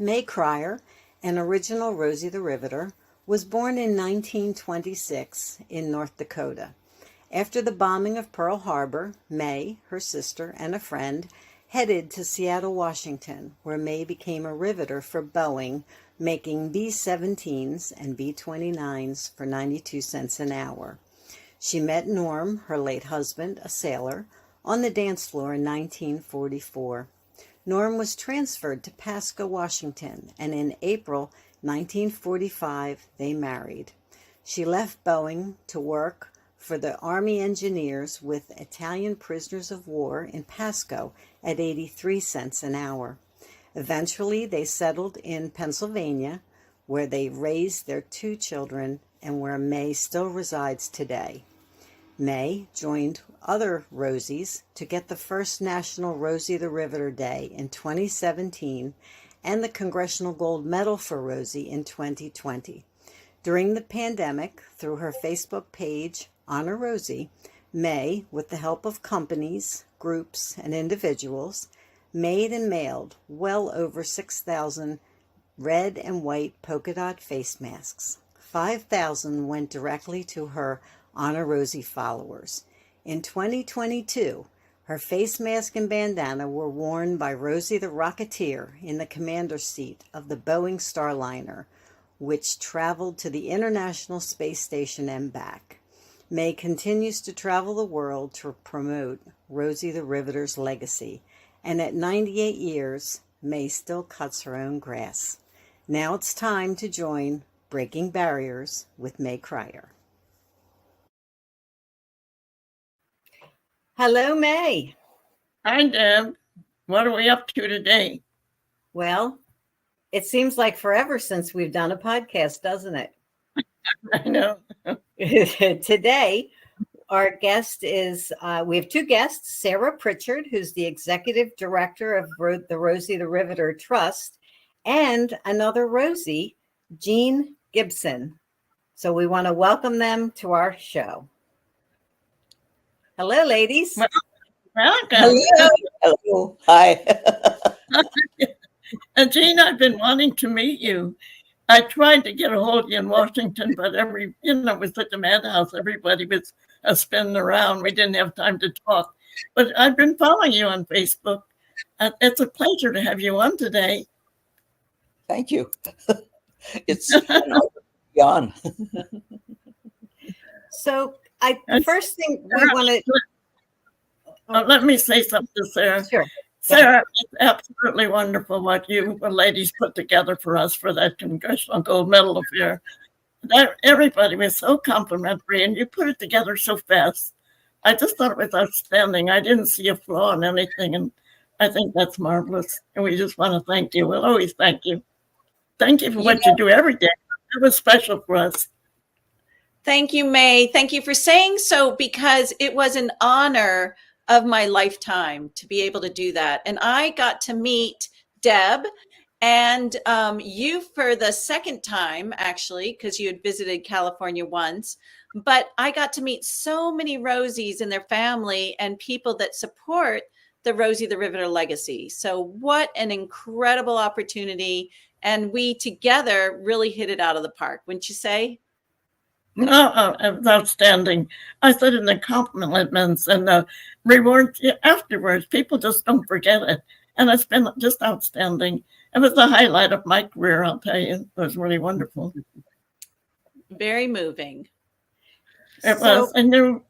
Mae Krier, an original Rosie the Riveter, was born in 1926 in North Dakota. After the bombing of Pearl Harbor, Mae, her sister, and a friend headed to Seattle, Washington, where Mae became a riveter for Boeing, making B-17s and B-29s for 92 cents an hour. She met Norm, her late husband, a sailor, on the dance floor in 1944. Norm was transferred to Pasco, Washington, and in April 1945 they married. She left Boeing to work for the Army engineers with Italian prisoners of war in Pasco at 83 cents an hour. Eventually, they settled in Pennsylvania, where they raised their 2 children and where Mae still resides today. Mae joined other Rosies to get the first National Rosie the Riveter Day in 2017 and the Congressional Gold Medal for Rosie in 2020. During the pandemic, through her Facebook page, Honor Rosie, Mae, with the help of companies, groups, and individuals, made and mailed well over 6,000 red and white polka dot face masks. 5,000 went directly to her Honor Rosie followers. In 2022, her face mask and bandana were worn by Rosie the Rocketeer in the commander's seat of the Boeing Starliner, which traveled to the International Space Station and back. Mae continues to travel the world to promote Rosie the Riveter's legacy, and at 98 years, Mae still cuts her own grass. Now it's time to join Breaking Barriers with Mae Krier. Hello, Mae. Hi, Deb. What are we up to today? Well, it seems like forever since we've done a podcast, doesn't it? I know. Today, our guest is, we have 2 guests, Sarah Pritchard, who's the executive director of the Rosie the Riveter Trust, and another Rosie, Jean Gibson. So we want to welcome them to our show. Hello, ladies. Welcome. Hello. Hello. Hi. Jean, I've been wanting to meet you. I tried to get a hold of you in Washington, but it was such a madhouse. Everybody was spinning around. We didn't have time to talk. But I've been following you on Facebook. It's a pleasure to have you on today. Thank you. It's an honor to be on. So the first thing we want to... Let me say something to Sarah. Sure. Sarah, it's absolutely wonderful what you ladies put together for us for that Congressional Gold Medal affair. Everybody was so complimentary, and you put it together so fast. I just thought it was outstanding. I didn't see a flaw in anything, and I think that's marvelous. And we just want to thank you. We'll always thank you. Thank you for what you do every day. It was special for us. Thank you, Mae. Thank you for saying so, because it was an honor of my lifetime to be able to do that. And I got to meet Deb and you for the second time, actually, because you had visited California once. But I got to meet so many Rosies and their family and people that support the Rosie the Riveter legacy. So what an incredible opportunity. And we together really hit it out of the park, wouldn't you say? No, it was outstanding. I said in the compliments and the rewards afterwards, people just don't forget it. And it's been just outstanding. It was the highlight of my career, I'll tell you. It was really wonderful. Very moving. It was. And there,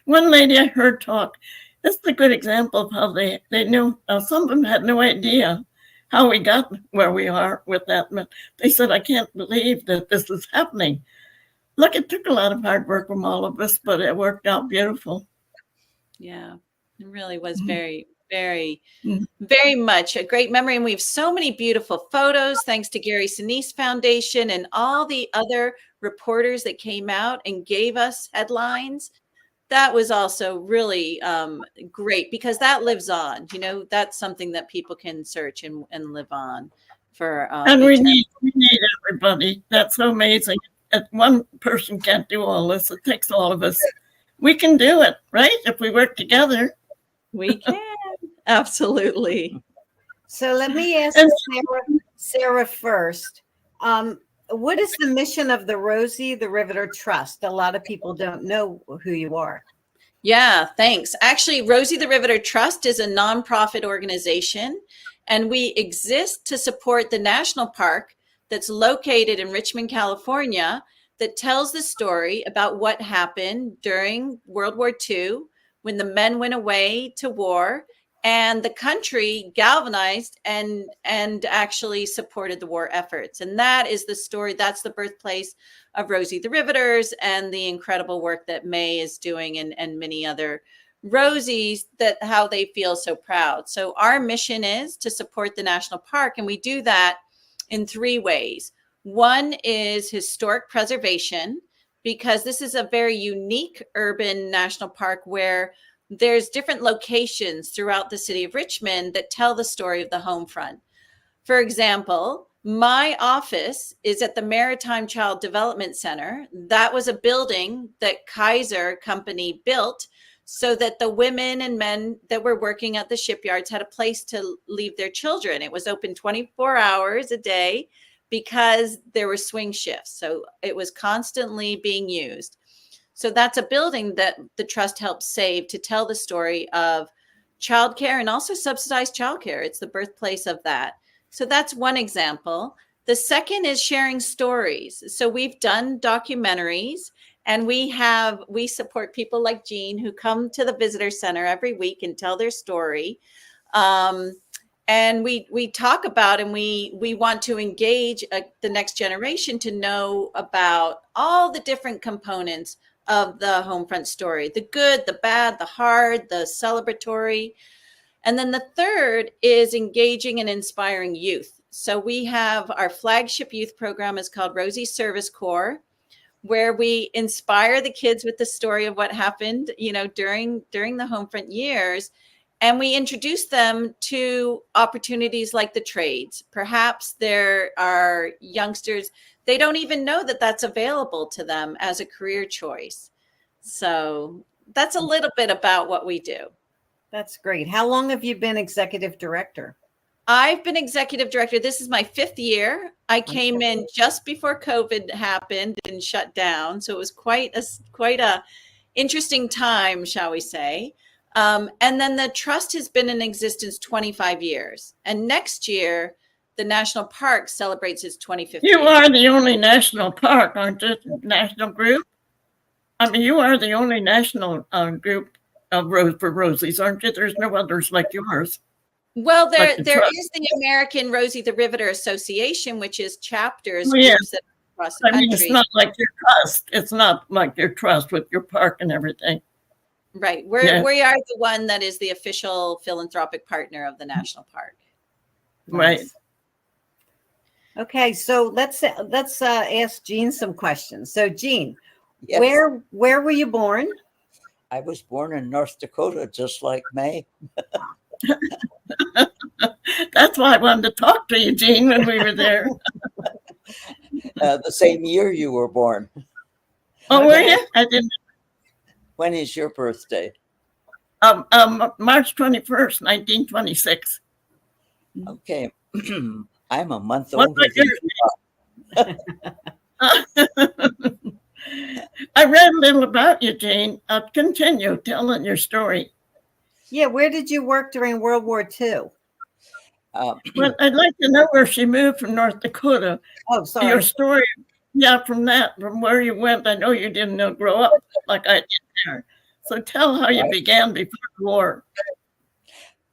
one lady I heard talk, this is a good example of how they knew. Some of them had no idea how we got where we are with that. They said, I can't believe that this is happening. Look, it took a lot of hard work from all of us, but it worked out beautiful. Yeah, it really was very, very much a great memory. And we have so many beautiful photos, thanks to Gary Sinise Foundation and all the other reporters that came out and gave us headlines. That was also really great, because that lives on. You know, that's something that people can search and live on for. And we need everybody. That's so amazing. One person can't do all this. It takes all of us. We can do it, right? If we work together. We can. Absolutely. So let me ask Sarah first. What is the mission of the Rosie the Riveter Trust? A lot of people don't know who you are. Yeah, thanks. Actually, Rosie the Riveter Trust is a nonprofit organization, and we exist to support the national park that's located in Richmond, California, that tells the story about what happened during World War II when the men went away to war and the country galvanized and actually supported the war efforts. And that is the story. That's the birthplace of Rosie the Riveters and the incredible work that Mae is doing, and many other Rosies, that how they feel so proud. So our mission is to support the national park, and we do that in three ways. One is historic preservation, because this is a very unique urban national park where there's different locations throughout the city of Richmond that tell the story of the home front. For example, my office is at the Maritime Child Development Center. That was a building that Kaiser Company built so that the women and men that were working at the shipyards had a place to leave their children. It was open 24 hours a day because there were swing shifts. So it was constantly being used. So that's a building that the trust helps save to tell the story of childcare and also subsidized childcare. It's the birthplace of that. So that's one example. The second is sharing stories. So we've done documentaries, and we support people like Jean who come to the visitor center every week and tell their story. And we talk about, and we want to engage the next generation to know about all the different components of the Homefront story: the good, the bad, the hard, the celebratory. And then the third is engaging and inspiring youth. So we have our flagship youth program is called Rosie Service Corps, where we inspire the kids with the story of what happened, during the Homefront years. And we introduce them to opportunities like the trades. Perhaps there are youngsters, they don't even know that that's available to them as a career choice. So that's a little bit about what we do. That's great. How long have you been executive director? I've been executive director. This is my 5th year. I came in just before COVID happened and shut down. So it was quite a interesting time, shall we say. And then the trust has been in existence 25 years. And next year, the national park celebrates its 25th year. You are the only national park, aren't you? National group? I mean, you are the only national group of for Rosies, aren't you? There's no others like yours. Well, there is the American Rosie the Riveter Association, which is chapters, groups that are across the country. It's not like your trust. It's not like your trust with your park and everything. Right. We are the one that is the official philanthropic partner of the national park. Right. Nice. Okay, so let's ask Jean some questions. So, Jean, Yes. where were you born? I was born in North Dakota, just like Mae. That's why I wanted to talk to you, Jean, when we were there. The same year you were born. Oh, were you? I didn't. When is your birthday? March 21st, 1926. Okay. I'm a month What older than about I read a little about you, Jane. Continue telling your story. Yeah, where did you work during World War II? Well, I'd like to know where she moved from North Dakota. Oh, sorry. Your story, from where you went. I know you didn't grow up like I did there. So tell how you began before the war.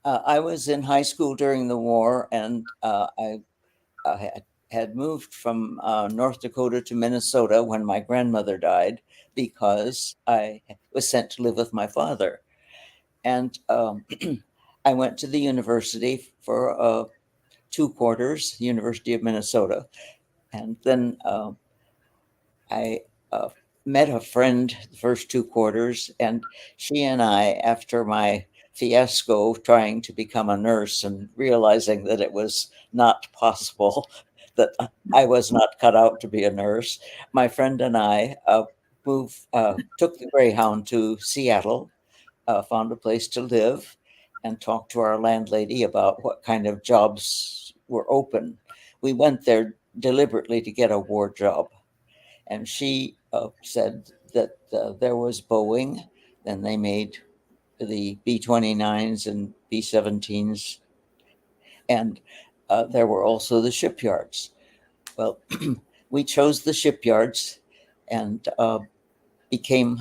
I was in high school during the war, and I had moved from North Dakota to Minnesota when my grandmother died, because I was sent to live with my father. And I went to the university for 2 quarters, University of Minnesota. And then I met a friend the first 2 quarters, and she and I, after my fiasco trying to become a nurse and realizing that it was not possible, that I was not cut out to be a nurse, my friend and I took the Greyhound to Seattle, found a place to live, and talked to our landlady about what kind of jobs were open. we went there deliberately to get a war job. And she said that there was Boeing, then they made the B-29s and B-17s, and there were also the shipyards. Well, we chose the shipyards and became,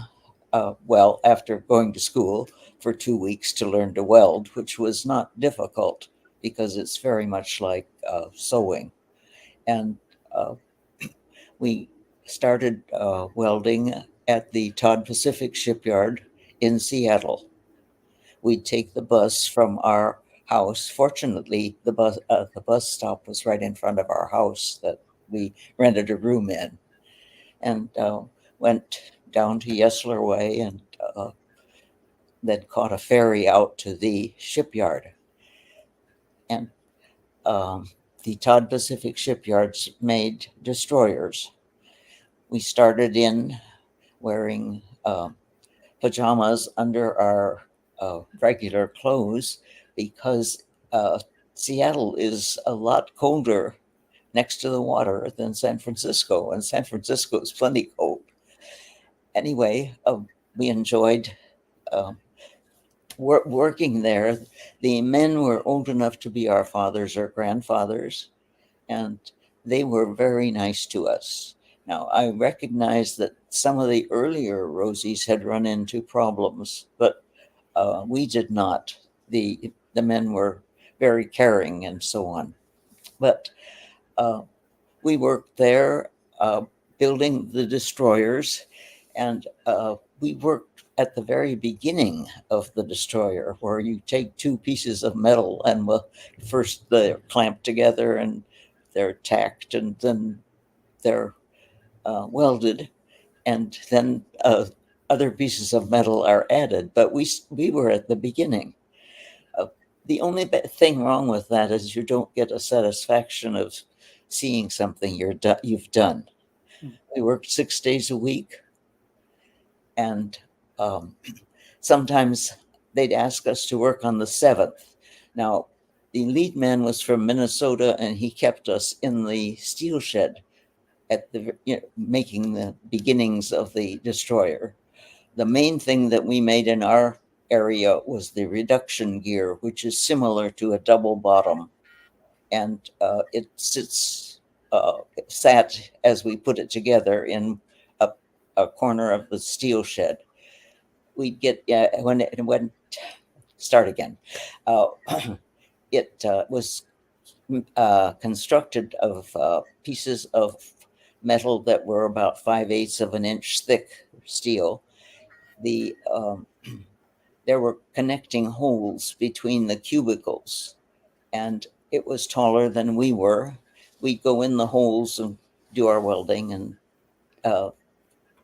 well, after going to school for 2 weeks to learn to weld, which was not difficult because it's very much like sewing. And we started welding at the Todd Pacific shipyard in Seattle. We'd take the bus from our house. Fortunately, the bus stop was right in front of our house that we rented a room in, and went down to Yesler Way and then caught a ferry out to the shipyard. And the Todd Pacific shipyards made destroyers. We started in wearing pajamas under our regular clothes because Seattle is a lot colder next to the water than San Francisco, and San Francisco is plenty cold. Anyway, we enjoyed working there. The men were old enough to be our fathers or grandfathers, and they were very nice to us. Now, I recognize that some of the earlier Rosies had run into problems, but we did not. The men were very caring and so on. But we worked there building the destroyers, and we worked at the very beginning of the destroyer, where you take two pieces of metal and first they're clamped together and they're tacked, and then they're welded, and then other pieces of metal are added. But we were at the beginning. The only thing wrong with that is you don't get a satisfaction of seeing something you've done. We worked 6 days a week, and sometimes they'd ask us to work on the 7th. Now, the lead man was from Minnesota, and he kept us in the steel shed at the making the beginnings of the destroyer. The main thing that we made in our area was the reduction gear, which is similar to a double bottom, and it sat as we put it together in a corner of the steel shed. We'd get when it went start again. It was constructed of pieces of metal that were about 5/8 of an inch thick steel. There were connecting holes between the cubicles, and it was taller than we were. We'd go in the holes and do our welding and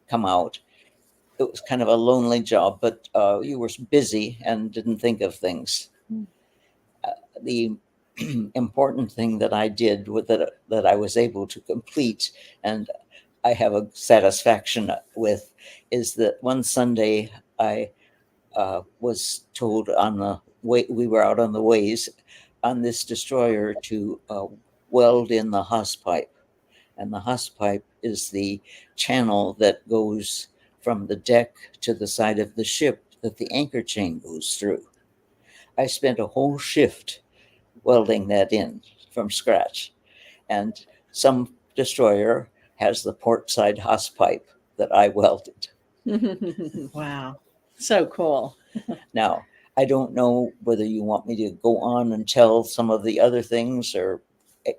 come out. It was kind of a lonely job, but you were busy and didn't think of things. The important thing that I did with it, that I was able to complete, and I have a satisfaction with, is that one Sunday I was told on the way, we were out on the ways on this destroyer to weld in the hose pipe. And the hose pipe is the channel that goes from the deck to the side of the ship that the anchor chain goes through. I spent a whole shift welding that in from scratch. And some destroyer has the port side hose pipe that I welded. Wow. So cool. Now, I don't know whether you want me to go on and tell some of the other things, or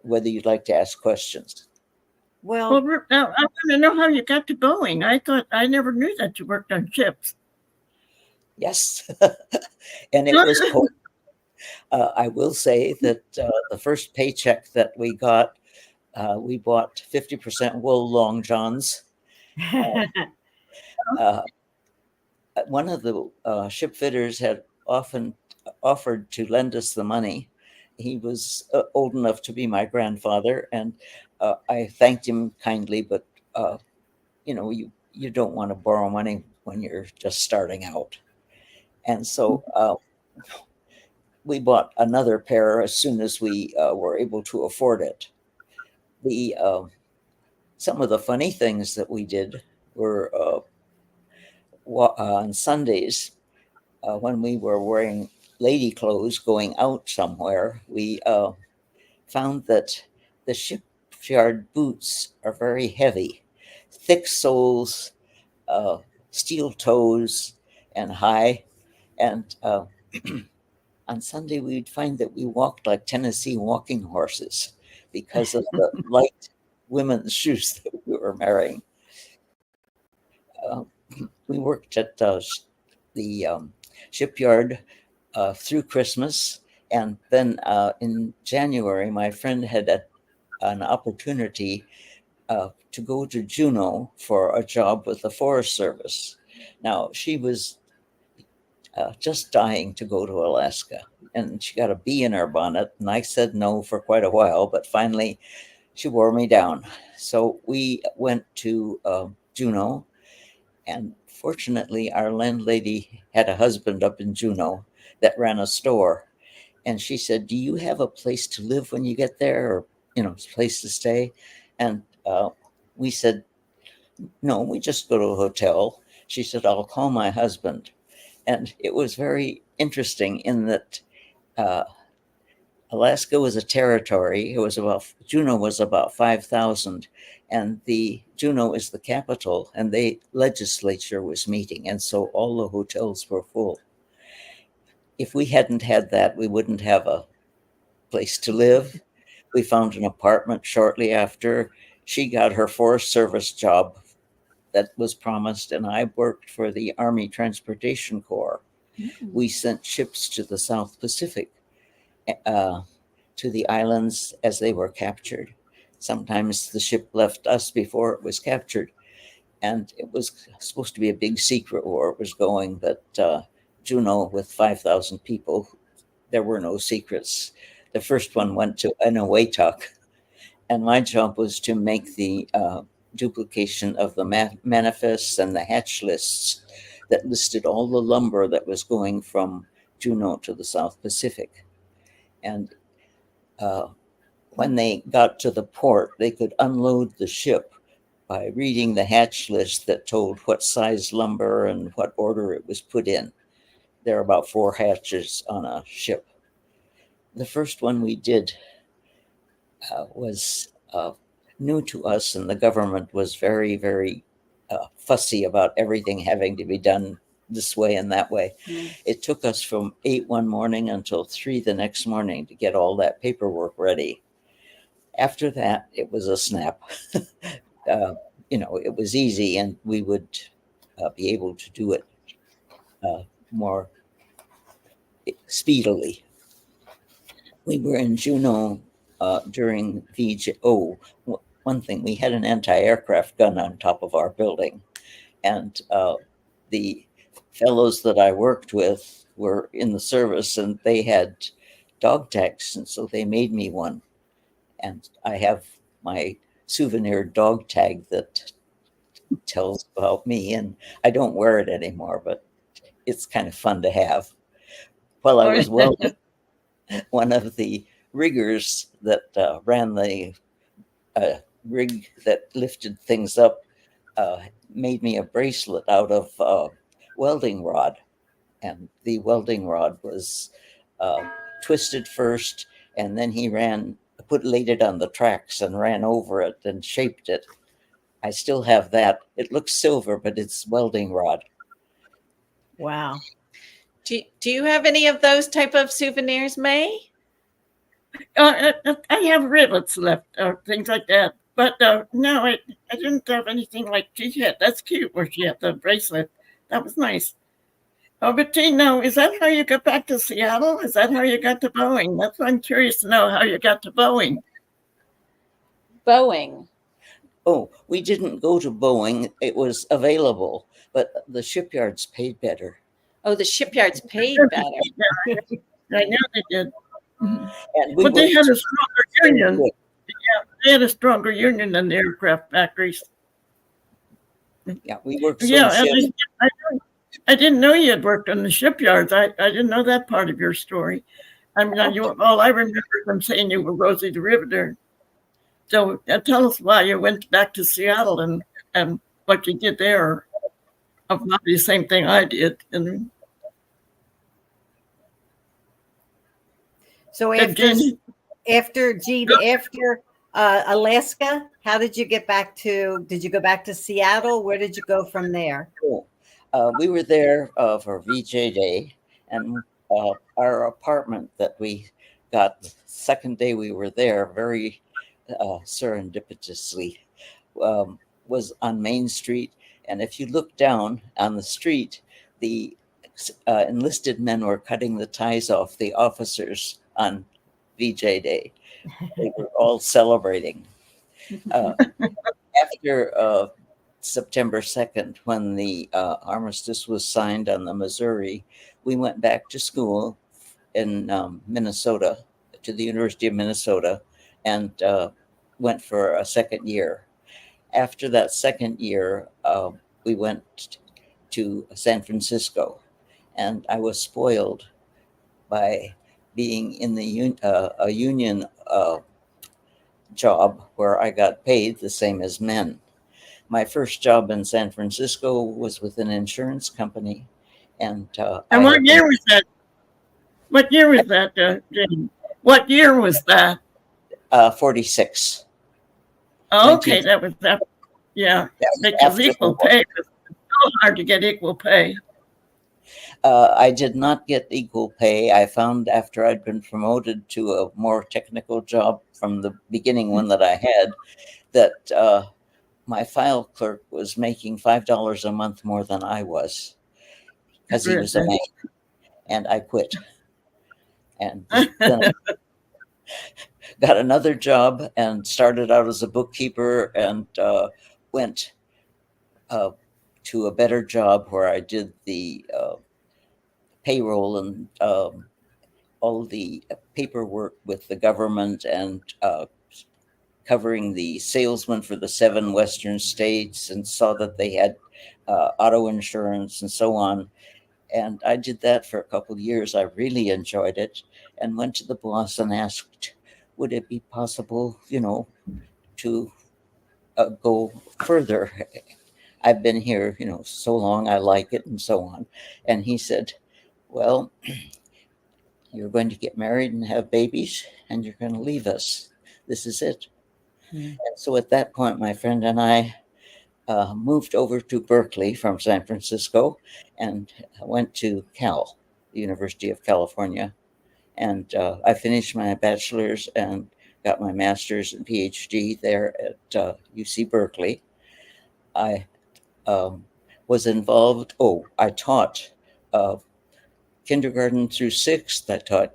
whether you'd like to ask questions. Well, now I want to know how you got to Boeing. I never knew that you worked on ships. Yes, and it was cool. I will say that the first paycheck that we got, we bought 50% wool long johns. One of the ship fitters had often offered to lend us the money. He was old enough to be my grandfather, and I thanked him kindly, but you don't want to borrow money when you're just starting out. And so we bought another pair as soon as we were able to afford it. the some of the funny things that we did were on Sundays when we were wearing lady clothes going out somewhere. We found that the shipyard boots are very heavy, thick soles, steel toes, and high. And on Sunday, we'd find that we walked like Tennessee walking horses because of the light women's shoes that we were wearing. We worked at the shipyard through Christmas. And then in January, my friend had an opportunity to go to Juneau for a job with the Forest Service. Now, she was just dying to go to Alaska, and she got a bee in her bonnet, and I said no for quite a while, but finally she wore me down. So we went to Juneau, and fortunately our landlady had a husband up in Juneau that ran a store, and she said, "Do you have a place to live when you get there, or a place to stay?" And we said, "No, we just go to a hotel." She said, "I'll call my husband." And it was very interesting in that Alaska was a territory. Juneau was about 5,000, and the Juneau is the capital, and the legislature was meeting, and so all the hotels were full. If we hadn't had that, we wouldn't have a place to live. We found an apartment shortly after. She got her Forest Service job that was promised, and I worked for the Army Transportation Corps. We sent ships to the South Pacific, to the islands as they were captured. Sometimes the ship left us before it was captured, and it was supposed to be a big secret where it was going, but Juneau, with 5,000 people, there were no secrets. The first one went to Eniwetok, and my job was to make the duplication of the manifests and the hatch lists that listed all the lumber that was going from Juneau to the South Pacific. And when they got to the port, they could unload the ship by reading the hatch list that told what size lumber and what order it was put in. There are about 4 hatches on a ship. The first one we did was new to us, and the government was very, very fussy about everything having to be done this way and that way. It took us from 8 one morning until 3 the next morning to get all that paperwork ready. After that, it was a snap. It was easy, and we would be able to do it more speedily. We were in Juneau during VJ. One thing, we had an anti-aircraft gun on top of our building, and the fellows that I worked with were in the service, and they had dog tags, and so they made me one. And I have my souvenir dog tag that tells about me, and I don't wear it anymore, but it's kind of fun to have. While I was welding, one of the riggers that ran the rig that lifted things up made me a bracelet out of welding rod, and the welding rod was twisted first, and then he laid it on the tracks and ran over it and shaped it. I still have that. It looks silver, but it's welding rod. Wow. Do you have any of those type of souvenirs, Mae? I have rivets left, things like that. But no, I didn't have anything like she had. That's cute where she had the bracelet. That was nice. Oh, but Tina, is that how you got back to Seattle? Is that how you got to Boeing? That's why I'm curious to know how you got to Boeing. Boeing. Oh, we didn't go to Boeing. It was available, but the shipyards paid better. Oh, the shipyards paid better. I know they did. And they had a stronger union. Yeah, they had a stronger union than the aircraft factories. Yeah, we worked. I didn't know you had worked on the shipyards. I didn't know that part of your story. I mean, all I remember from saying you were Rosie the Riveter. So tell us why you went back to Seattle and what you did there. About the same thing I did. And So Jean, after Alaska, how did you get back to? Did you go back to Seattle? Where did you go from there? Cool. We were there for VJ Day, and our apartment that we got the second day we were there, very serendipitously, was on Main Street. And if you look down on the street, the enlisted men were cutting the ties off the officers on VJ Day. They were all celebrating. After September 2nd, when the armistice was signed on the Missouri, we went back to school in Minnesota, to the University of Minnesota, and went for a second year. After that second year, we went to San Francisco, and I was spoiled by being in the a union job where I got paid the same as men. My first job in San Francisco was with an insurance company, and what year was that? What year was that, Jane? What year was that? 46. Oh, okay, that was that. Yeah, because equal pay. It's so hard to get equal pay. I did not get equal pay. I found after I'd been promoted to a more technical job from the beginning one that I had, that my file clerk was making $5 a month more than I was because he was a man, and I quit. And then I got another job and started out as a bookkeeper, and went to a better job where I did the payroll and all the paperwork with the government, and covering the salesmen for the 7 Western states, and saw that they had auto insurance and so on. And I did that for a couple of years. I really enjoyed it, and went to the boss and asked, would it be possible, to go further? I've been here, so long, I like it, and so on. And he said, well, you're going to get married and have babies, and you're going to leave us. This is it. And so at that point, my friend and I moved over to Berkeley from San Francisco, and went to Cal, the University of California. And I finished my bachelor's and got my master's and PhD there at UC Berkeley. I was involved. I taught kindergarten through 6th. I taught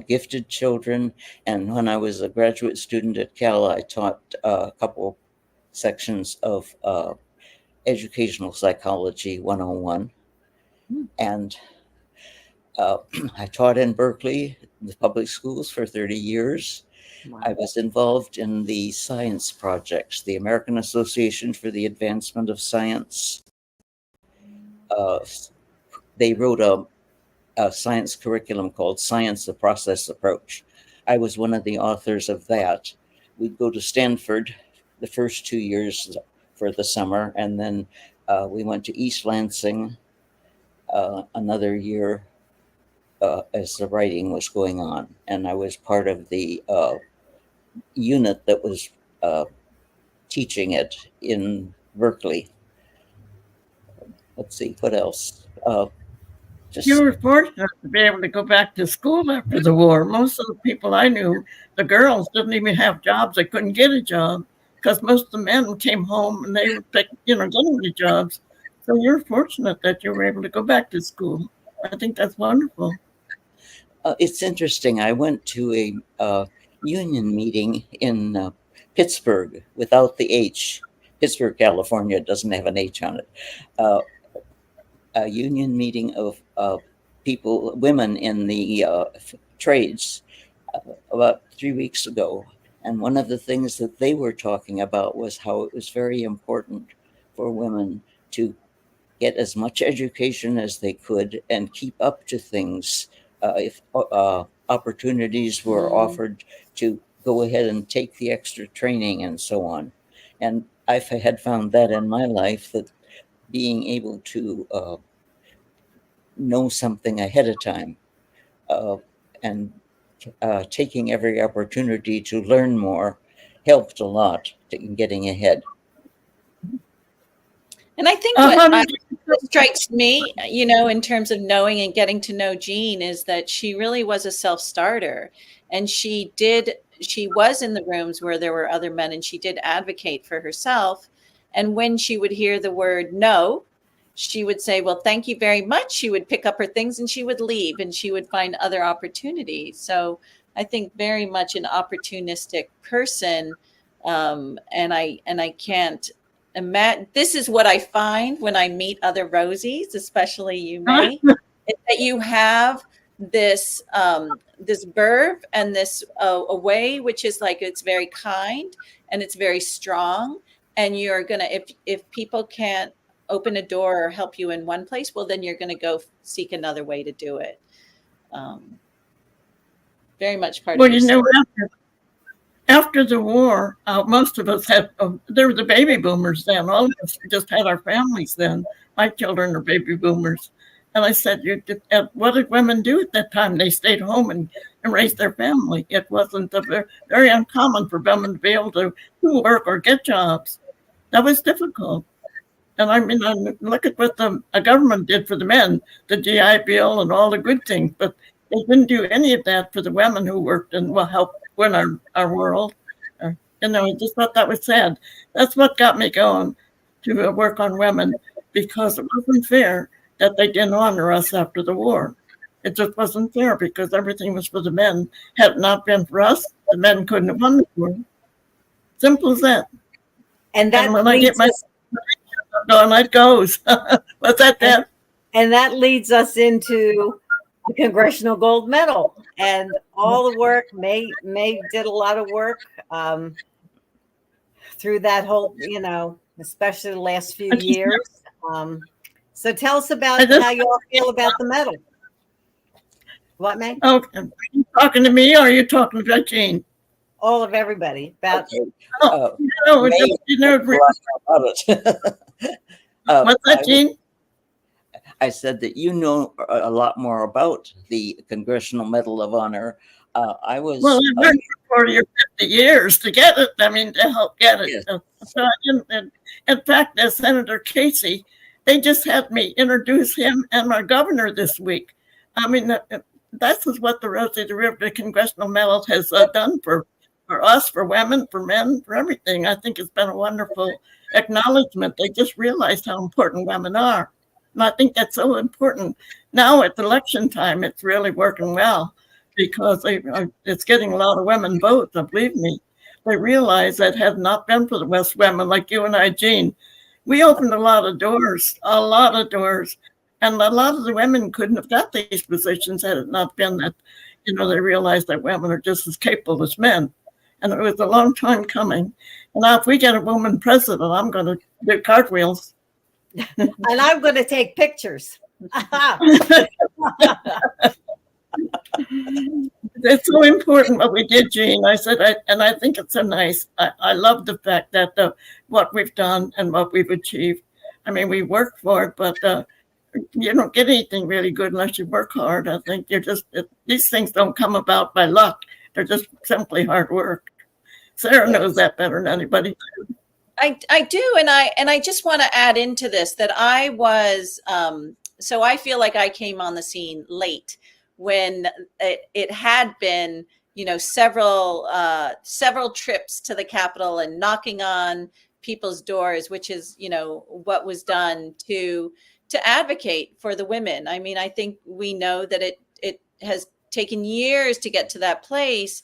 gifted children. And when I was a graduate student at Cal, I taught a couple sections of Educational Psychology 101. And I taught in Berkeley, the public schools, for 30 years. Wow. I was involved in the science projects, the American Association for the Advancement of Science. They wrote a science curriculum called Science, the Process Approach. I was one of the authors of that. We'd go to Stanford the first 2 years for the summer, and then we went to East Lansing another year as the writing was going on. And I was part of the unit that was teaching it in Berkeley. Let's see, what else? You were fortunate to be able to go back to school after the war. Most of the people I knew, the girls didn't even have jobs. They couldn't get a job because most of the men came home and they were getting the jobs. So you're fortunate that you were able to go back to school. I think that's wonderful. It's interesting. I went to a union meeting in Pittsburgh without the H. Pittsburgh, California doesn't have an H on it. A union meeting of women in the trades about 3 weeks ago. And one of the things that they were talking about was how it was very important for women to get as much education as they could and keep up to things if opportunities were offered to go ahead and take the extra training and so on. And I had found that in my life, that being able to know something ahead of time, and taking every opportunity to learn more helped a lot in getting ahead. And I think what strikes me, in terms of knowing and getting to know Jean, is that she really was a self-starter, and she was in the rooms where there were other men, and she did advocate for herself. And when she would hear the word no, she would say, well, thank you very much. She would pick up her things and she would leave, and she would find other opportunities. So I think very much an opportunistic person. And I can't imagine, this is what I find when I meet other Rosies, especially you, Mae, is that you have this this verve and this a way which is like, it's very kind and it's very strong, and you're gonna, if people can't open a door or help you in one place, well, then you're gonna go seek another way to do it. Very much part of your after the war, most of us had, there were the baby boomers then. All of us just had our families then. My children are baby boomers. And I said, what did women do at that time? They stayed home and raised their family. It wasn't very uncommon for women to be able to work or get jobs. That was difficult. And I mean, look at what the government did for the men, the GI Bill and all the good things, but they didn't do any of that for the women who worked and helped win our world. I just thought that was sad. That's what got me going to work on women, because it wasn't fair that they didn't honor us after the war. It just wasn't fair, because everything was for the men. Had it not been for us, the men couldn't have won the war. Simple as that. And when I get my on, it goes. What's that, Deb? And that leads us into the Congressional Gold Medal and all the work. Mae did a lot of work through that whole, especially the last few years. So tell us about how you all feel about the medal. What, Mae? Oh, are you talking to me or are you talking about Jean? All of everybody. About. Okay. What's that, Jean? I said that you know a lot more about the Congressional Medal of Honor. I was I've worked for 40 or 50 years to get it. I mean, to help get it. Yes. So I didn't. In fact, as Senator Casey, they just had me introduce him and our governor this week. I mean, that's what the Rosie the Riveter Congressional Medal has done for us, for women, for men, for everything. I think it's been a wonderful acknowledgement. They just realized how important women are. And I think that's so important. Now at election time, it's really working well, because it's getting a lot of women votes, believe me. They realize that had not been for the West women like you and I, Jean, we opened a lot of doors. And a lot of the women couldn't have got these positions had it not been that, they realized that women are just as capable as men. And it was a long time coming. And now if we get a woman president, I'm going to do cartwheels. And I'm going to take pictures. It's so important what we did, Jean. I said, I think it's so nice. I love the fact that what we've done and what we've achieved. I mean, we work for it, but you don't get anything really good unless you work hard. I think these things don't come about by luck. They're just simply hard work. Sarah knows that better than anybody. I do, and I just want to add into this that I was so I feel like I came on the scene late, when it had been several trips to the Capitol and knocking on people's doors, which is what was done to advocate for the women. I mean, I think we know that it has taken years to get to that place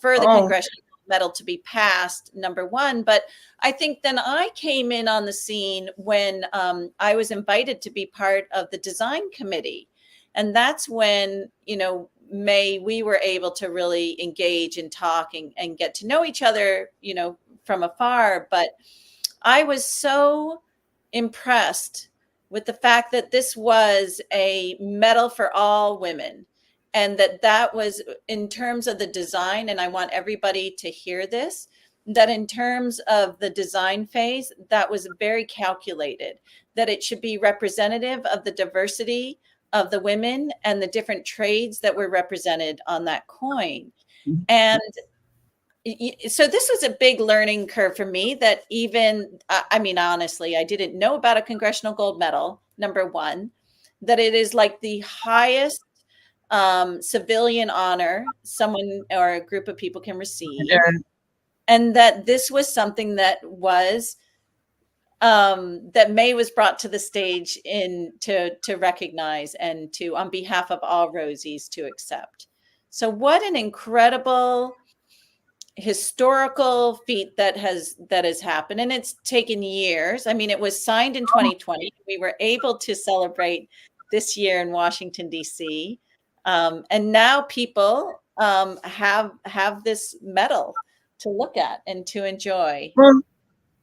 for the Congressional Medal to be passed, number one. But I think then I came in on the scene when I was invited to be part of the design committee. And that's when, Mae, we were able to really engage and talk and get to know each other, from afar. But I was so impressed with the fact that this was a medal for all women. and that was in terms of the design. And I want everybody to hear this, that in terms of the design phase, that was very calculated, that it should be representative of the diversity of the women and the different trades that were represented on that coin. And so this was a big learning curve for me, that even, I mean, honestly, I didn't know about a congressional gold medal, number one, that it is like the highest civilian honor someone or a group of people can receive. And that this was something that was that Mae was brought to the stage to recognize and to, on behalf of all Rosies, to accept. So what an incredible historical feat that has happened, and it's taken years. I mean, it was signed in 2020. We were able to celebrate this year in Washington, D.C., and now people have this medal to look at and to enjoy. Well,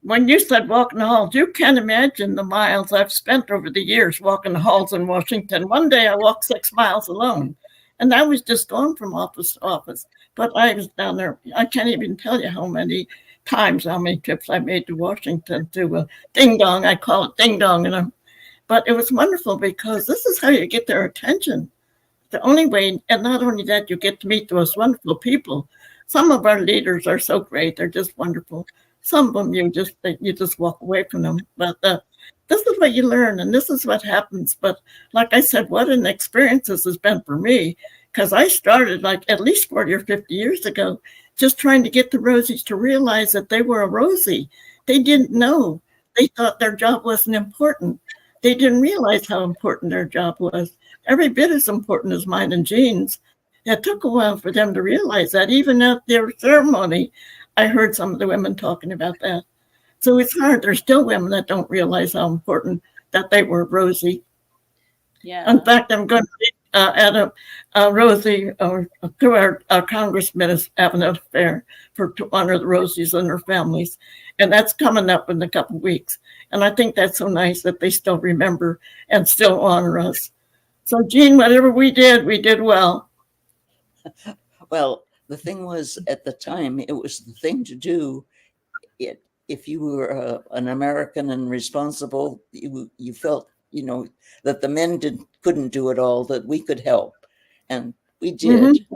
when you said walking the halls, you can't imagine the miles I've spent over the years walking the halls in Washington. One day I walked 6 miles alone, and I was just going from office to office. But I was down there. I can't even tell you how many trips I made to Washington to Ding Dong. I call it Ding Dong. But it was wonderful because this is how you get their attention. The only way, and not only that, you get to meet those wonderful people. Some of our leaders are so great. They're just wonderful. Some of them, you just walk away from them. But this is what you learn, and this is what happens. But like I said, what an experience this has been for me, because I started like at least 40 or 50 years ago, just trying to get the Rosies to realize that they were a Rosie. They didn't know. They thought their job wasn't important. They didn't realize how important their job was. Every bit as important as mine and Jean's. It took a while for them to realize that. Even at their ceremony, I heard some of the women talking about that. So it's hard. There's still women that don't realize how important that they were Rosie. Yeah. In fact, I'm going to be at a Rosie through our congressman is having an affair to honor the Rosies and their families. And that's coming up in a couple of weeks. And I think that's so nice that they still remember and still honor us. So, Jean, whatever we did well. Well, the thing was, at the time, it was the thing to do. If you were an American and responsible, you felt, that the men couldn't do it all, that we could help. And we did. Mm-hmm.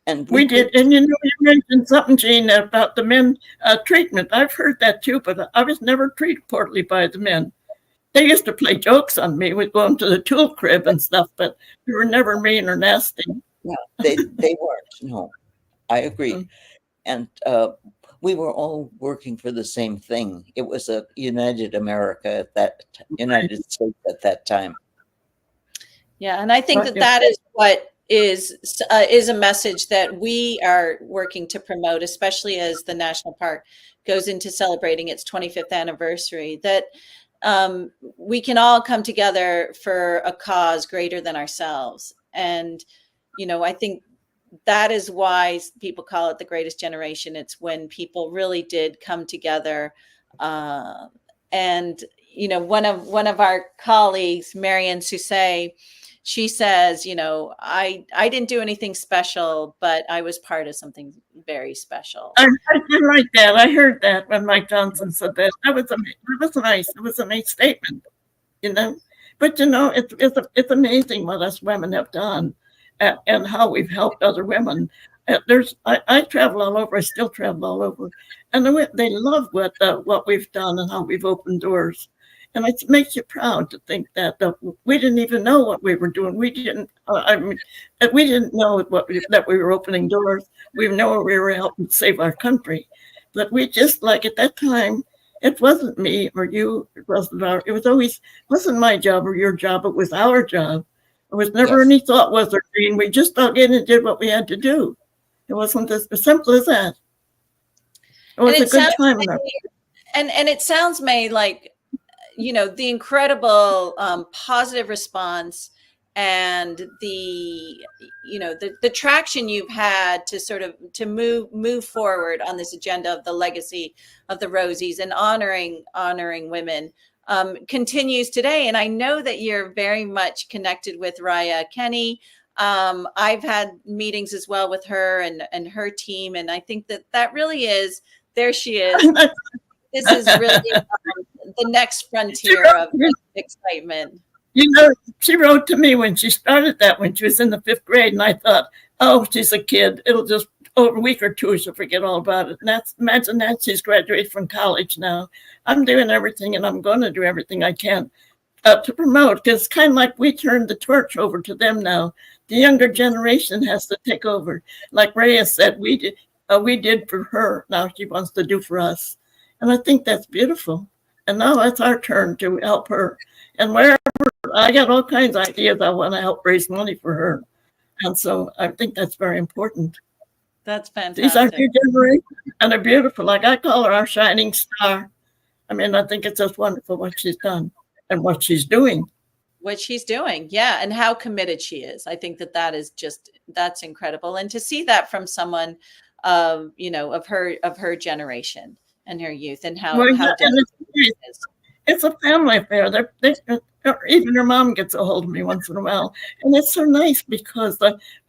And we did. And you mentioned something, Jean, about the men treatment. I've heard that too, but I was never treated poorly by the men. They used to play jokes on me. We'd go into the tool crib and stuff, but we were never mean or nasty. No, they weren't. No, I agree. Mm-hmm. And we were all working for the same thing. It was a united America United States at that time. Yeah, and I think that is what is a message that we are working to promote, especially as the national park goes into celebrating its 25th anniversary, that we can all come together for a cause greater than ourselves. And, I think that is why people call it the greatest generation. It's when people really did come together. And, one of our colleagues, Marianne Soussay, she says, I didn't do anything special, but I was part of something very special. I did like that. I heard that when Mike Johnson said that. It was a nice statement, But it's amazing what us women have done, and how we've helped other women. I travel all over. I still travel all over, and they love what we've done and how we've opened doors. And it makes you proud to think that we didn't even know what we were doing. We didn't. We didn't know that we were opening doors. We know we were helping save our country, but we just, like, at that time, it wasn't me or you. It wasn't my job or your job. It was our job. There was never any thought, was there, Jean? We just dug in and did what we had to do. It wasn't as simple as that. It was a good time. And it sounds, Mae, like, the incredible positive response and the traction you've had to sort of to move forward on this agenda of the legacy of the Rosies and honoring women continues today. And I know that you're very much connected with Raya Kenny. I've had meetings as well with her and her team, and I think that really is, there she is. This is really the next frontier of excitement. You know, she wrote to me when she started that when she was in the 5th grade, and I thought, oh, she's a kid. It'll just, over a week or two, she'll forget all about it. And imagine that, she's graduated from college now. I'm doing everything, and I'm going to do everything I can to promote, because it's kind of like we turned the torch over to them now. The younger generation has to take over. Like Rhea said, we did for her. Now she wants to do for us. And I think that's beautiful. And now it's our turn to help her. And wherever, I got all kinds of ideas. I want to help raise money for her. And so I think that's very important. That's fantastic. These are new generations, and they're beautiful. Like I call her our shining star. I mean, I think it's just wonderful what she's done and what she's doing. What she's doing. Yeah. And how committed she is. I think that is just, that's incredible. And to see that from someone, of her generation and her youth, and how it's a family affair. Even her mom gets a hold of me once in a while. And it's so nice because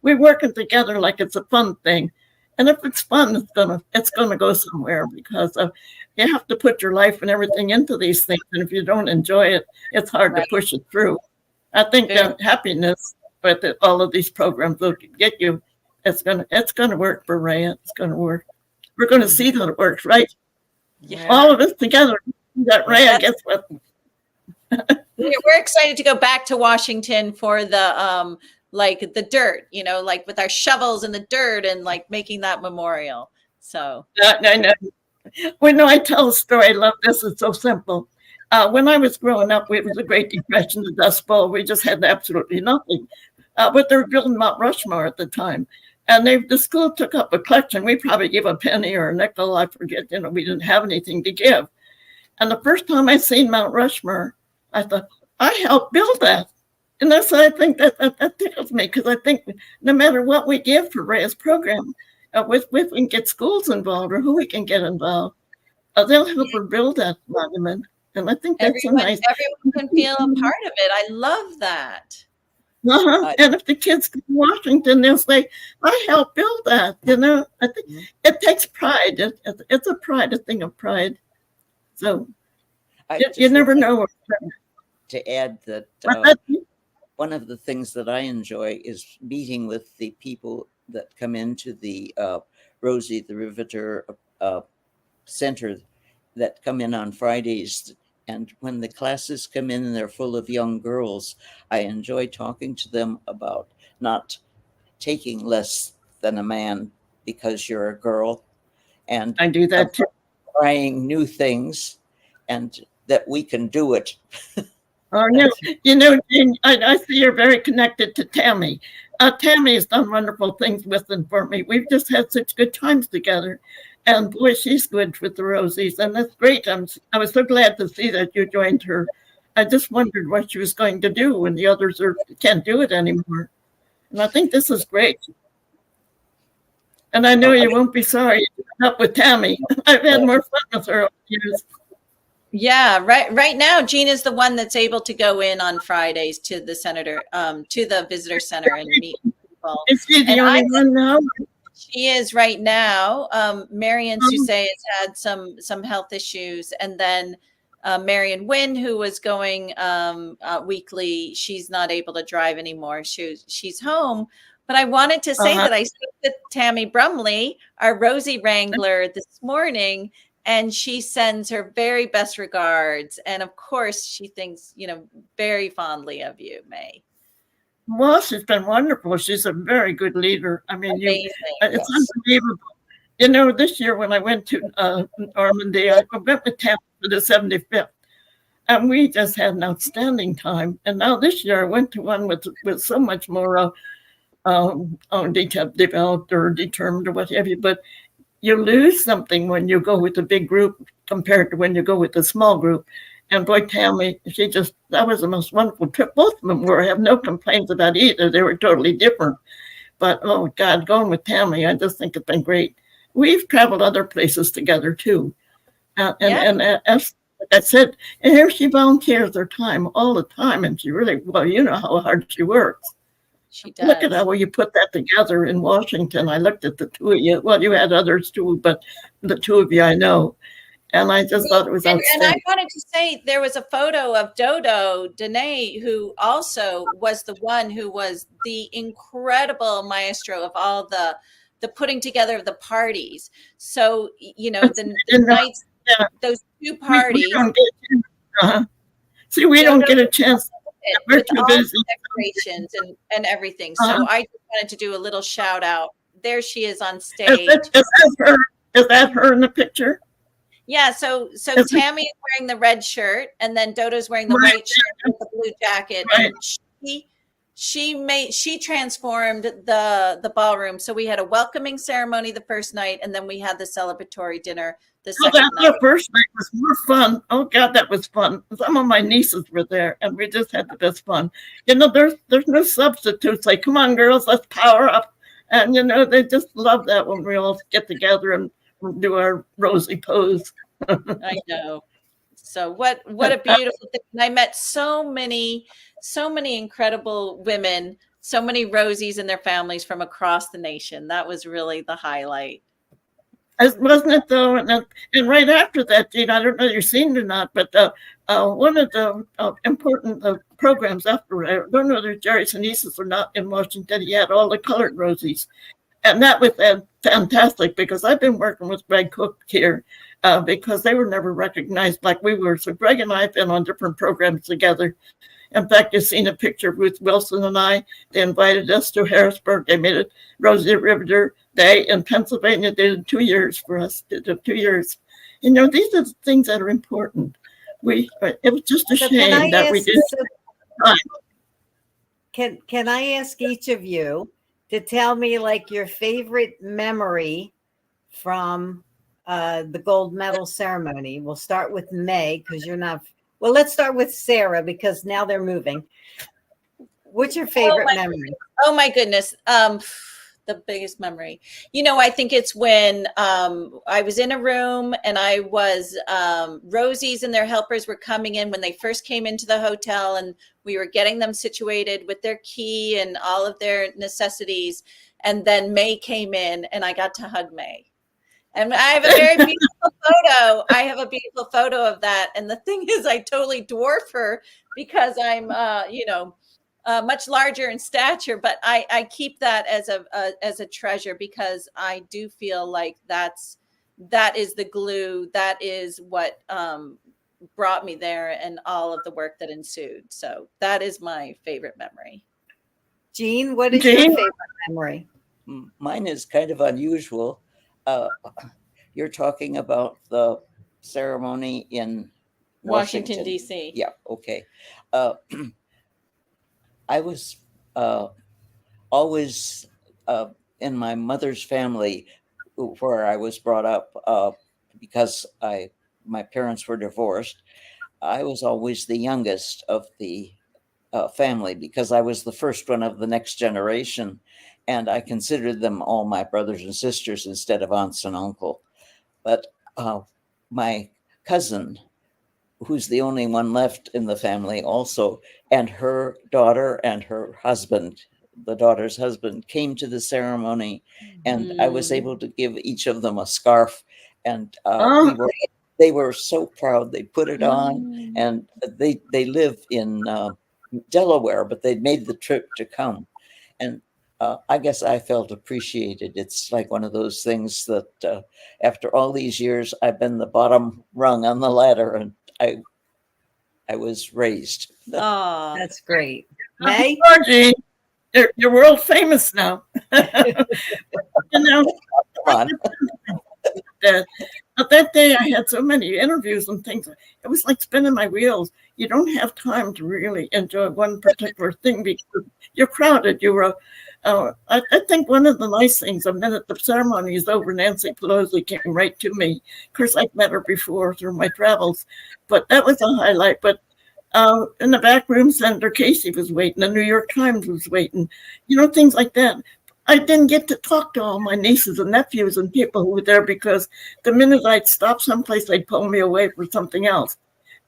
we're working together like it's a fun thing. And if it's fun, it's gonna go somewhere, because you have to put your life and everything into these things. And if you don't enjoy it, it's hard to push it through. I think that happiness with all of these programs will get you. It's gonna work for Ray. It's gonna work. We're gonna see that it works, right? Yeah. All of us together. That Ray, I guess what. We're excited to go back to Washington for the like the dirt, like with our shovels in the dirt and like making that memorial. So I know. Well, no, I tell a story. I love this. It's so simple. When I was growing up, it was the Great Depression, the Dust Bowl. We just had absolutely nothing. But they were building Mount Rushmore at the time. And the school took up a collection. We probably gave a penny or a nickel. I forget, we didn't have anything to give. And the first time I seen Mount Rushmore, I thought, I helped build that. And that's why I think that tickles me, because I think no matter what we give for Ray's program, if we can get schools involved or who we can get involved, they'll help her build that monument. And I think that's nice. Everyone can feel a part of it. I love that. And if the kids go to Washington, they'll say, I helped build that. I think it takes pride. It's a thing of pride. So you never know. To add that one of the things that I enjoy is meeting with the people that come into the Rosie the Riveter Center that come in on Fridays. And when the classes come in and they're full of young girls, I enjoy talking to them about not taking less than a man because you're a girl. And I do that too. Trying new things, and that we can do it. Oh, no. Jean, I see you're very connected to Tammy. Tammy has done wonderful things with and for me. We've just had such good times together. And boy, she's good with the Rosies. And that's great. I was so glad to see that you joined her. I just wondered what she was going to do when the others can't do it anymore. And I think this is great. And I know you won't be sorry to end up with Tammy. I've had more fun with her over the years. Yeah, right now, Jean is the one that's able to go in on Fridays to the to the visitor center and meet people. Is she the only one now? She is right now. Marion Sousse has had some health issues, and then Marion Wynn, who was going weekly, she's not able to drive anymore. She's home. But I wanted to say that I spoke with Tammy Brumley, our Rosie Wrangler, this morning, and she sends her very best regards. And of course, she thinks, very fondly of you, Mae. Well, she's been wonderful. She's a very good leader. I mean, it's unbelievable. This year when I went to Normandy, I went with Tammy for the 75th. And we just had an outstanding time. And now this year I went to one with so much more developed or determined or what have you. But you lose something when you go with a big group compared to when you go with a small group. And boy, Tammy, that was the most wonderful trip. Both of them were. I have no complaints about either. They were totally different. But, oh, God, going with Tammy, I just think it's been great. We've traveled other places together, too. And as I said, and here she volunteers her time all the time. And she really, you know how hard she works. She Look at does. how you put that together in Washington. I looked at the two of you. Well, you had others too, but the two of you I know. And I just thought it was And I outstanding. wanted to say there was a photo of Dodo Dene, who also was the one who was the incredible maestro of all the putting together of the parties. So, you know, the And, nights, yeah, those two we parties, don't get uh See, we don't Dodo get a chance. We're with too all busy. the decorations and everything. Uh-huh. So I just wanted to do a little shout out. There she is on Is stage. that her? Is that her in the picture? Yeah, so Is it- Tammy is wearing the red shirt, and then Dodo's wearing the Right, white shirt with the blue jacket, Right. and she transformed the ballroom. So we had a welcoming ceremony the first night, and then we had the celebratory dinner the Oh, second night. the first night was more fun. Oh God, that was fun. Some of my nieces were there, and we just had the best fun. You know, there's no substitutes. Like, come on, girls, let's power up. And you know, they just love that when we all get together and do our rosy pose. I know. So what a beautiful thing. And I met so many incredible women, so many Rosies and their families from across the nation. That was really the highlight. Wasn't it though? And right after that, Gene, I don't know if you've seen it or not, but one of the important programs after, I don't know if Jerry Sinises or not in Washington, he had all the colored Rosies. And that was fantastic because I've been working with Greg Cook here because they were never recognized like we were. So Greg and I have been on different programs together. In fact, you've seen a picture of Ruth Wilson and I. They invited us to Harrisburg. They made it Rosie Riveter Day in Pennsylvania. They did 2 years for us. They did 2 years. You know, these are the things that are important. It was just a shame that we didn't. Can I ask each of you to tell me like your favorite memory from the gold medal ceremony? We'll start with Mae because you're not. Well, let's start with Sarah because now they're moving. What's your favorite memory? Oh my goodness. The biggest memory. You know, I think it's when I was in a room and I was Rosie's and their helpers were coming in when they first came into the hotel, and we were getting them situated with their key and all of their necessities. And then Mae came in and I got to hug Mae. And I have a very beautiful photo. I have a beautiful photo of that. And the thing is, I totally dwarf her because I'm, much larger in stature. But I keep that as a treasure because I do feel like that is the glue. That is what brought me there, and all of the work that ensued. So that is my favorite memory. Jean, what is your favorite memory? Mine is kind of unusual. You're talking about the ceremony in Washington, D.C. Yeah, okay. I was always in my mother's family where I was brought up because my parents were divorced. I was always the youngest of the family because I was the first one of the next generation. And I considered them all my brothers and sisters instead of aunts and uncle. But my cousin, who's the only one left in the family also, and her daughter and her husband, the daughter's husband, came to the ceremony, and I was able to give each of them a scarf. And they were so proud. They put it on, and they live in Delaware, but they'd made the trip to come. And I guess I felt appreciated. It's like one of those things that after all these years, I've been the bottom rung on the ladder, and I was raised. Oh, that's great. Mae? Georgie, you're world famous now. You know, Come on. that day I had so many interviews and things. It was like spinning my wheels. You don't have time to really enjoy one particular thing because you're crowded. I think one of the nice things, the minute the ceremony is over, Nancy Pelosi came right to me. Of course, I've met her before through my travels, but that was a highlight. But in the back room, Senator Casey was waiting. The New York Times was waiting. You know, things like that. I didn't get to talk to all my nieces and nephews and people who were there because the minute I'd stop someplace, they'd pull me away for something else.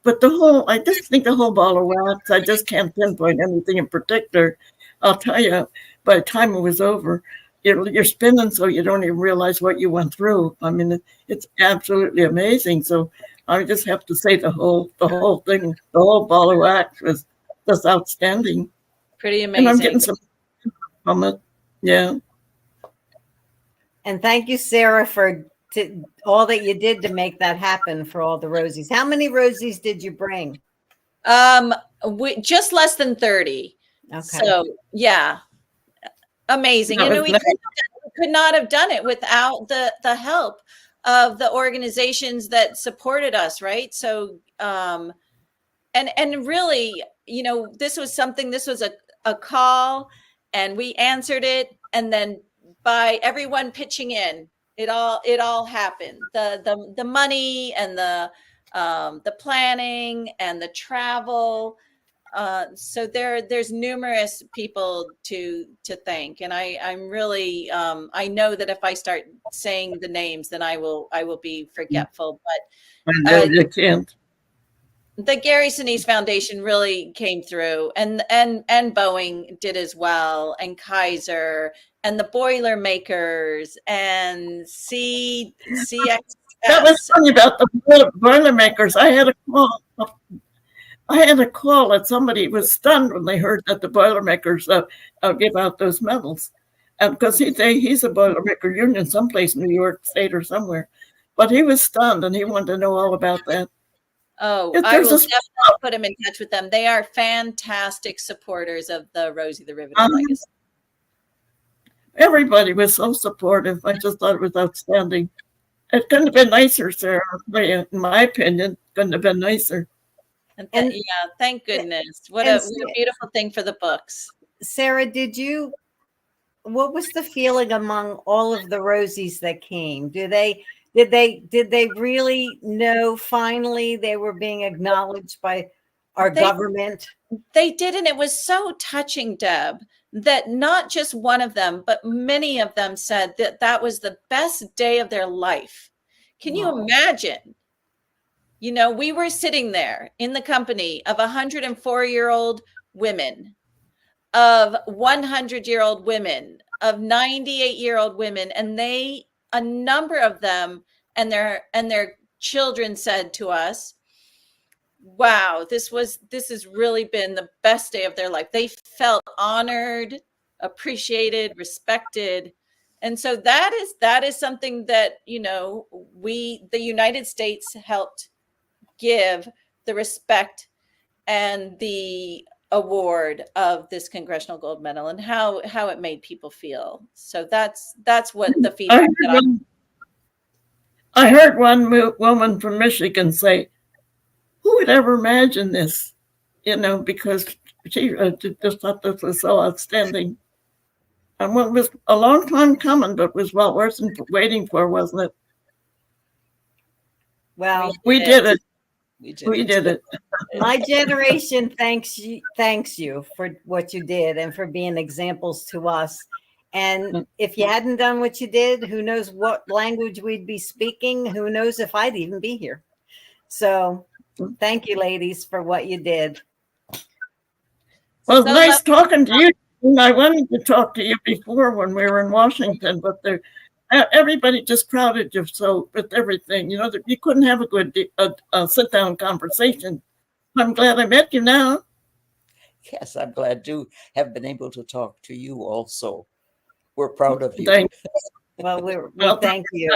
But I just think the whole ball of wax, I just can't pinpoint anything in particular. I'll tell you, by the time it was over, you're spinning so you don't even realize what you went through. I mean, it's absolutely amazing. So I just have to say the whole thing, the whole ball of wax was just outstanding. Pretty And I'm getting amazing. some from it. Yeah. And thank you, Sarah, for all that you did to make that happen for all the Rosies. How many Rosies did you bring? Just less than 30. Okay. So yeah, amazing. That You know, was we nice. could not have done it without the help of the organizations that supported us, right? So and really, you know, this was a call, and we answered it, and then by everyone pitching in, it all happened. The money and the planning and the travel. So there's numerous people to thank, and I'm really I know that if I start saying the names, then I will be forgetful. I But know you can't. the Gary Sinise Foundation really came through, and Boeing did as well, and Kaiser, and the Boilermakers, and CXS. That was funny about the Boilermakers. I had a call. That somebody was stunned when they heard that the Boilermakers give out those medals, because he's a Boilermaker union someplace in New York State or somewhere, but he was stunned and he wanted to know all about that. Oh, If I there's will a- definitely put him in touch with them. They are fantastic supporters of the Rosie the Riveter legacy. Everybody was so supportive. I just thought it was outstanding. It couldn't have been nicer, Sarah. In my opinion, couldn't have been nicer. And And- yeah, thank goodness. What and a beautiful thing for the books. Sarah, what was the feeling among all of the Rosies that came? Did they really know finally they were being acknowledged by our government? They did, and it was so touching, Deb, that not just one of them, but many of them said that that was the best day of their life. Can you imagine? You know, we were sitting there in the company of 104-year-old women, of 100-year-old women, of 98-year-old women, and a number of them and their children said to us, wow, this has really been the best day of their life. They felt honored, appreciated, respected. And so that is something that, you know, the United States helped give the respect and the award of this Congressional Gold Medal, and how it made people feel. So that's what the feedback that I heard one woman from Michigan say, who would ever imagine this? You know, because she just thought this was so outstanding. And it was a long time coming, but was well worth waiting for, wasn't it? Well, we did it. We did it. My generation thanks you for what you did and for being examples to us. And if you hadn't done what you did, who knows what language we'd be speaking? Who knows if I'd even be here? So thank you, ladies, for what you did. Well, it's nice talking to you. I wanted to talk to you before when we were in Washington, but everybody just crowded you so with everything. You know, you couldn't have a good sit-down conversation. I'm glad I met you now. Yes, I'm glad to have been able to talk to you also. We're proud of you. Thank you. Well, thank you.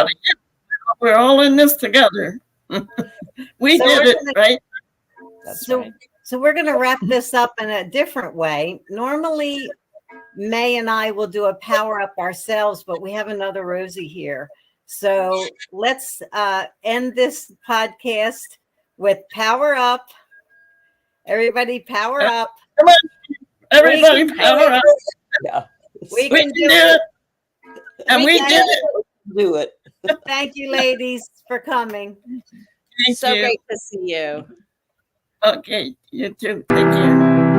We're all in this together. We did it, right? That's So, right. so we're going to wrap this up in a different way. Normally, Mae and I will do a power up ourselves, but we have another Rosie here. So let's end this podcast with power up. Everybody power up. Come on, everybody power up. Yeah. We We can do it. it. And we did it. Do it. Thank you, ladies, for coming. Thank so you. great to see you. Okay, you too. Take care.